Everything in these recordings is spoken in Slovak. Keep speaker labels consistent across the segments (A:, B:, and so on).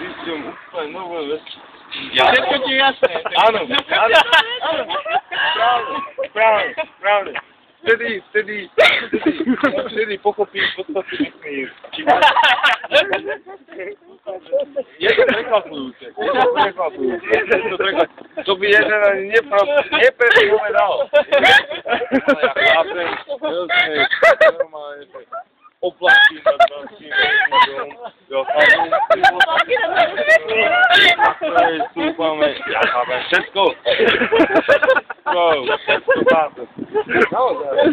A: Zistím úplne nové veci.
B: Všetko ti jasné.
A: Áno. Správne. Vtedy pochopím podstatu vesmíru. Je to prekvapujúce. To by jeden ani neprepovedal. Ale ja chápem, normálne oblaky nad naším vesmírom. Stúpame, ja chápem všetko. Všetko chápem.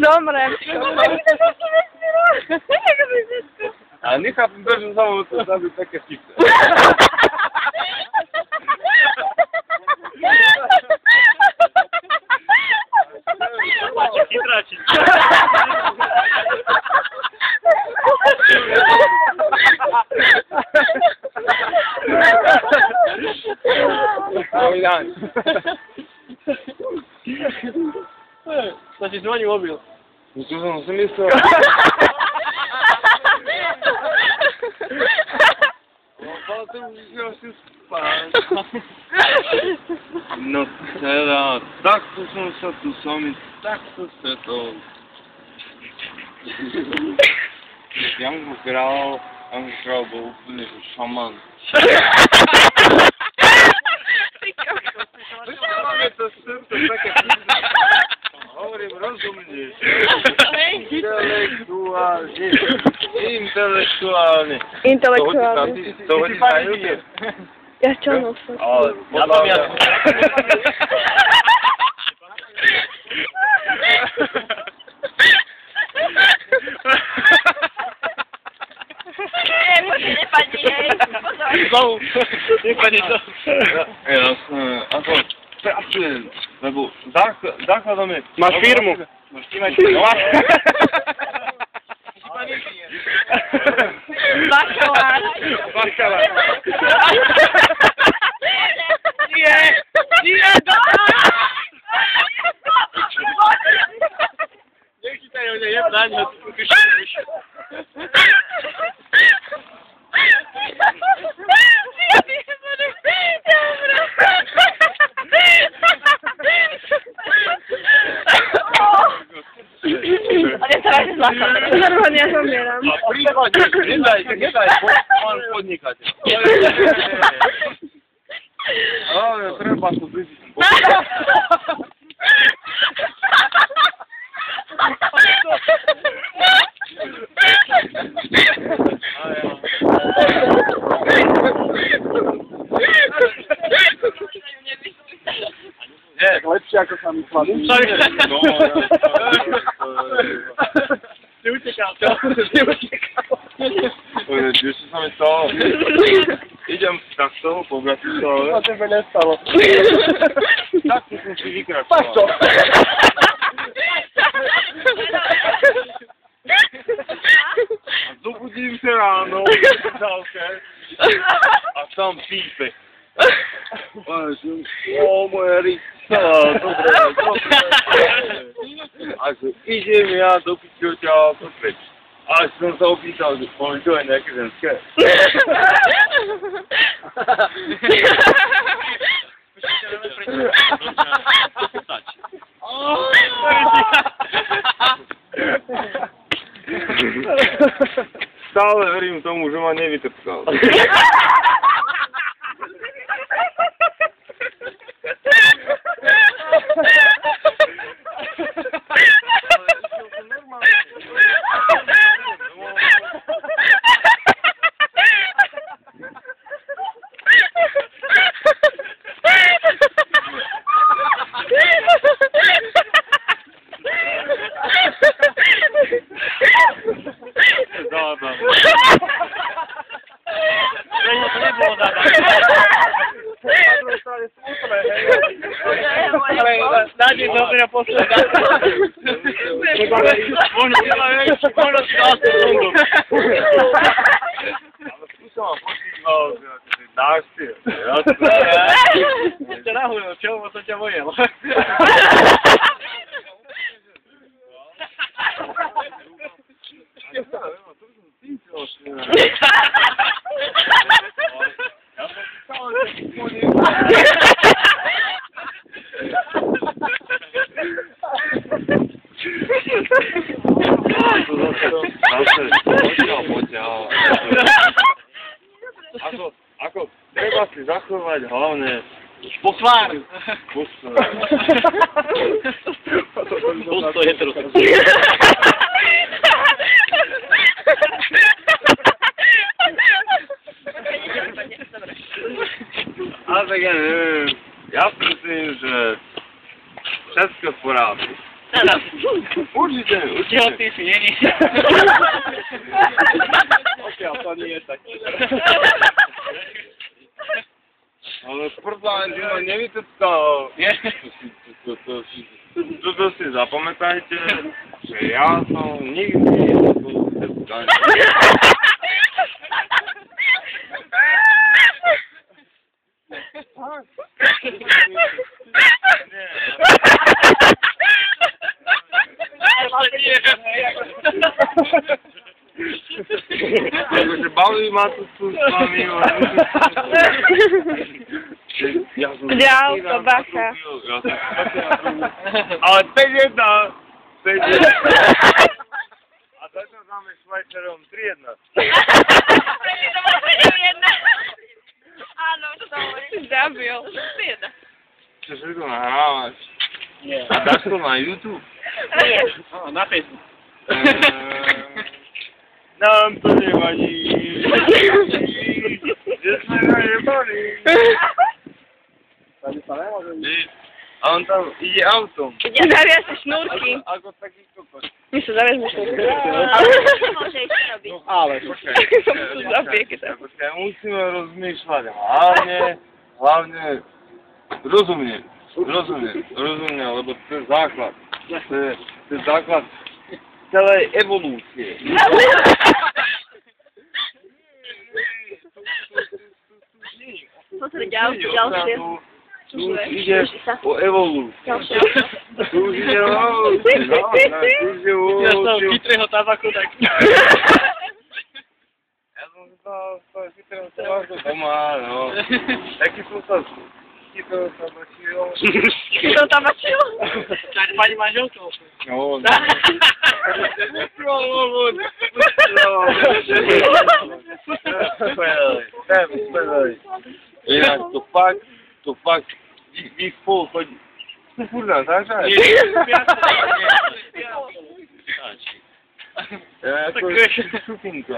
C: Zomrem.
A: Ale nechápem, prečo sa mu to zdá byť také vtipné.
B: Chytráči. To ti zvoní mobil.
A: No to som si myslel. Ale to už je asi spát. No teda, takto som sa tu s vami takto stretol. Janko Král bol úplne šaman. Hovorím rozumne. Intelektuálne. To hodíš na YouTube?
C: Ja čo nosím?
A: Ale
B: Ja mám jasno.
C: Nepadni jej.
B: Znovu. Nepadni to.
A: Jasné. Ako pracujem, lebo základáme...
B: Máš firmu. Ty máš firmu.
C: Bakalár.
B: Nie! Nechytaj ho, nie, na ňo.
C: Normálne ja zomieram.
A: Nedaj, pán podnikateľ. Ale treba to byť.
B: Lepšie ako sa myslel. Ty utekal.
A: Vieš, čo sa mi stalo? Idem takto po Bratislave.
B: To tebe nestalo.
A: Takto som si vykračoval.
B: Takto.
A: A zobudím sa ráno v dálke a tam pípe. Moje rica, dobre. A idem ja do pičoťa preč. A som sa opýtal, že to je nejaké ženské. Stále verím tomu, že ma nevytrpkal.
B: To nebolo zábavné. Ale nádej dobre posledná. Možno si dal to fundu.
A: Ale skúšam vám počíval, že dáš si.
B: Ťa nahujel, čo? Bo som ťa vojel. Ja
A: Ako treba si zachovať hlavne
B: Posvár.
A: posvár.
B: Postoj heterosexuálny.
A: Ale tak ja neviem, ja si myslím, že všetko v porádku. Určite.
B: Čeho ty si není?
A: Pokiaľ to nie je tak. Ale sport Valentína nevyteckal. Toto si zapamätajte, že ja som nikdy nebol vyteckaný. Takže baví ma to tu s vami.
C: Ďalko, bacha.
A: Ale 5-1. A začal máme Švajčarom 3-1.
C: Áno, to je. Zabil. 3-1.
A: Čo všetko nahrávaš?
B: Nie.
A: A dáš to na YouTube?
C: Nie.
B: Na Facebook.
A: Nám to nevadí. Že sme najebali. A on tam ide autom.
C: Zavia sa šnúrky.
A: Ako taký kokot.
C: My sa zaviazme šnúrky.
B: Môže ísť robiť.
A: No ale počkaj. Počkaj, musíme rozmýšľať hlavne rozumne, lebo to je základ. To je základ celej evolúcie.
C: Pozri, ďalšie.
A: Tu už ide o evolúciu. Tu už ide o
B: Ja som chytrého tabaku, tak...
A: Ja som sa z toho chytrého tabaku doma, no. Taký som sa chytrého tabačil.
C: Kto tam mačil?
B: Tak pani manželkou.
A: No, inak to fakt, vy spolu chodí. Kurva, zažaj. Ja ako šupinko,